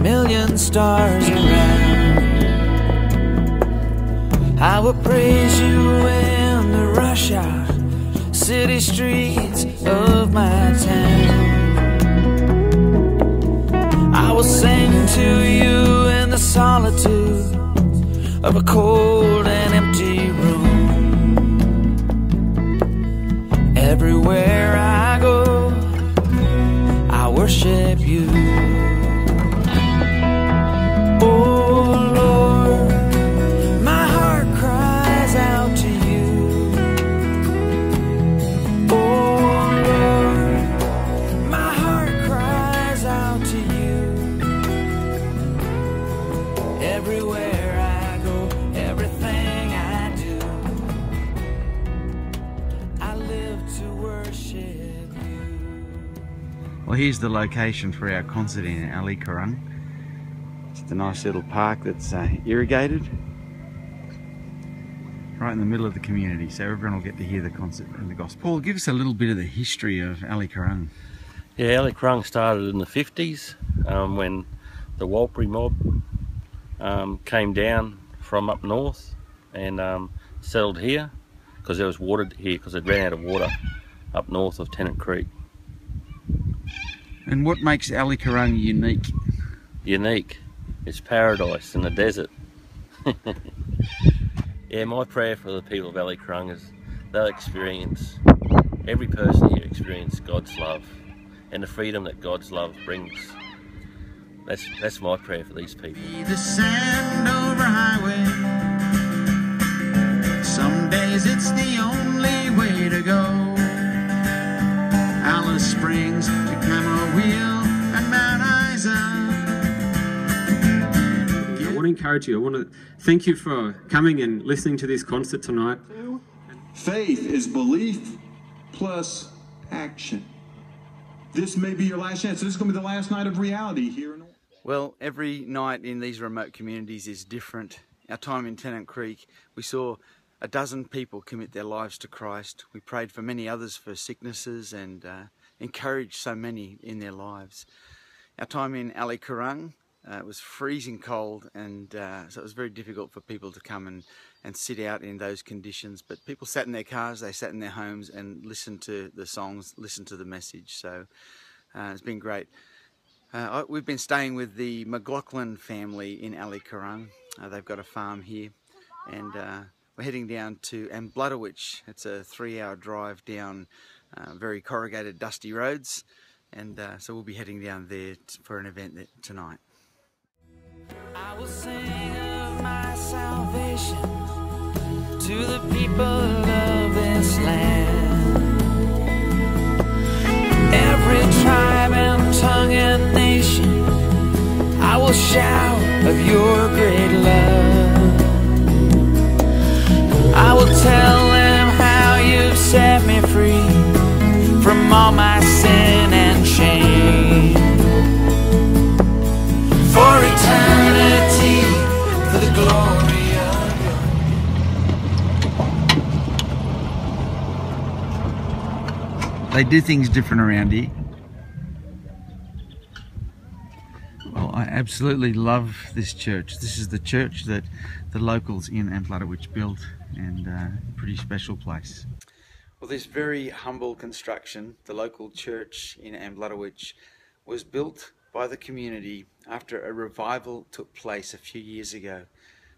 million stars around. I will praise you in the rush hour city streets of my town. I will sing to you in the solitude of a cold and empty room. Everywhere I go, I worship you. Oh Lord, my heart cries out to you. Oh Lord, my heart cries out to you. Everywhere I go, everything I do, I live to worship you. Well, here's the location for our concert in Ali Currung. Just a nice little park that's irrigated, right in the middle of the community, so everyone will get to hear the concert and the gospel. Paul, give us a little bit of the history of Ali Currung. Yeah, Ali Currung started in the 50s when the Warlpiri mob came down from up north and settled here because there was water here because it ran out of water up north of Tennant Creek. And what makes Ali Currung unique? Unique. It's paradise in the desert. Yeah, my prayer for the people of Ali Currung is they'll experience, every person here experience God's love and the freedom that God's love brings. That's my prayer for these people. The Sandover Highway, some days it's the only way to go. Alice Springs to Camarillo and Mount Isa. I want to encourage you. I want to thank you for coming and listening to this concert tonight. Faith is belief plus action. This may be your last chance. This is going to be the last night of reality here in Oregon. Well, every night in these remote communities is different. Our time in Tennant Creek, we saw a dozen people commit their lives to Christ. We prayed for many others for sicknesses and encouraged so many in their lives. Our time in Ali Currung, it was freezing cold, and so it was very difficult for people to come and sit out in those conditions. But people sat in their cars, they sat in their homes and listened to the songs, listened to the message. So it's been great. We've been staying with the McLaughlin family in Ali Currung. They've got a farm here, and we're heading down to Ambluttawitch. It's a 3-hour drive down very corrugated, dusty roads, and so we'll be heading down there for an event tonight. I will sing of my salvation to the people of this land. Every tribe and tongue and nation, I will shout of your great love. I will tell them how you've set me free from all my sin and shame. For eternity, for the glory of They do things different around here. Well, I absolutely love this church. This is the church that the locals in Ambluttawitch built, and a pretty special place. Well, this very humble construction, the local church in Ambluttawitch, was built by the community after a revival took place a few years ago.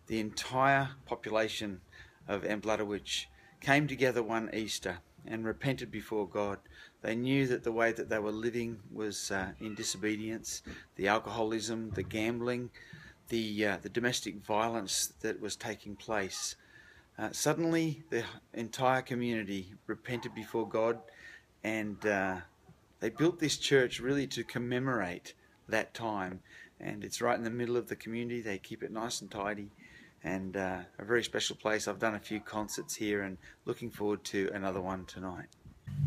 The entire population of Ambluttawitch came together one Easter and repented before God. They knew that the way that they were living was in disobedience, the alcoholism, the gambling, the domestic violence that was taking place. Suddenly the entire community repented before God, and they built this church really to commemorate that time, and it's right in the middle of the community. They keep it nice and tidy, and a very special place. I've done a few concerts here and looking forward to another one tonight.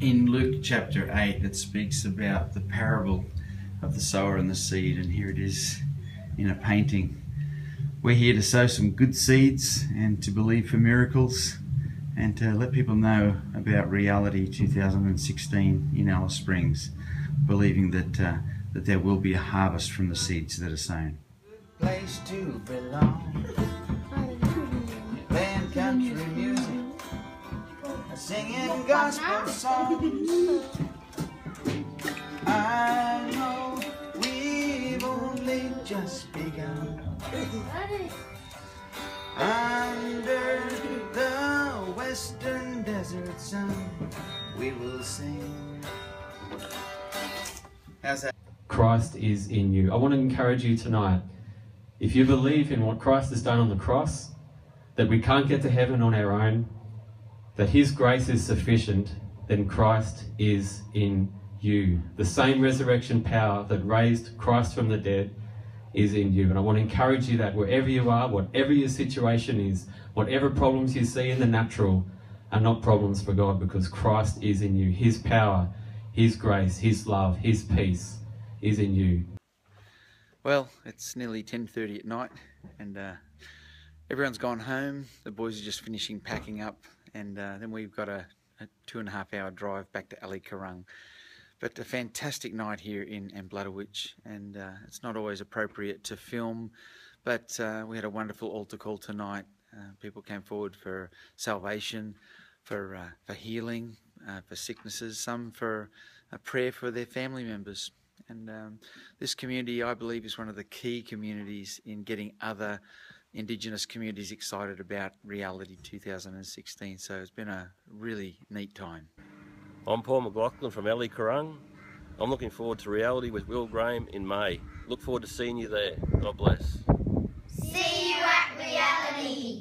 In Luke chapter 8 it speaks about the parable of the sower and the seed, and here it is in a painting. We're here to sow some good seeds and to believe for miracles and to let people know about Reality 2016 in Alice Springs, believing that that there will be a harvest from the seeds that are sown. Place to belong. Playing country music, singing gospel songs. I know we've only just begun. Under the western desert sun, we will sing. How's that? Christ is in you. I want to encourage you tonight, if you believe in what Christ has done on the cross, that we can't get to heaven on our own, that his grace is sufficient, then Christ is in you. The same resurrection power that raised Christ from the dead is in you. And I want to encourage you that wherever you are, whatever your situation is, whatever problems you see in the natural are not problems for God, because Christ is in you. His power, his grace, his love, his peace is in you. Well, it's nearly 10:30 at night, and everyone's gone home. The boys are just finishing packing up, and then we've got a 2.5 hour drive back to Ali Currung. But a fantastic night here in Ambladowitch, and it's not always appropriate to film, but we had a wonderful altar call tonight. People came forward for salvation, for healing, for sicknesses, some for a prayer for their family members. And this community, I believe, is one of the key communities in getting other Indigenous communities excited about Reality 2016. So it's been a really neat time. I'm Paul McLaughlin from Ali Currung. I'm looking forward to Reality with Will Graham in May. Look forward to seeing you there. God bless. See you at Reality.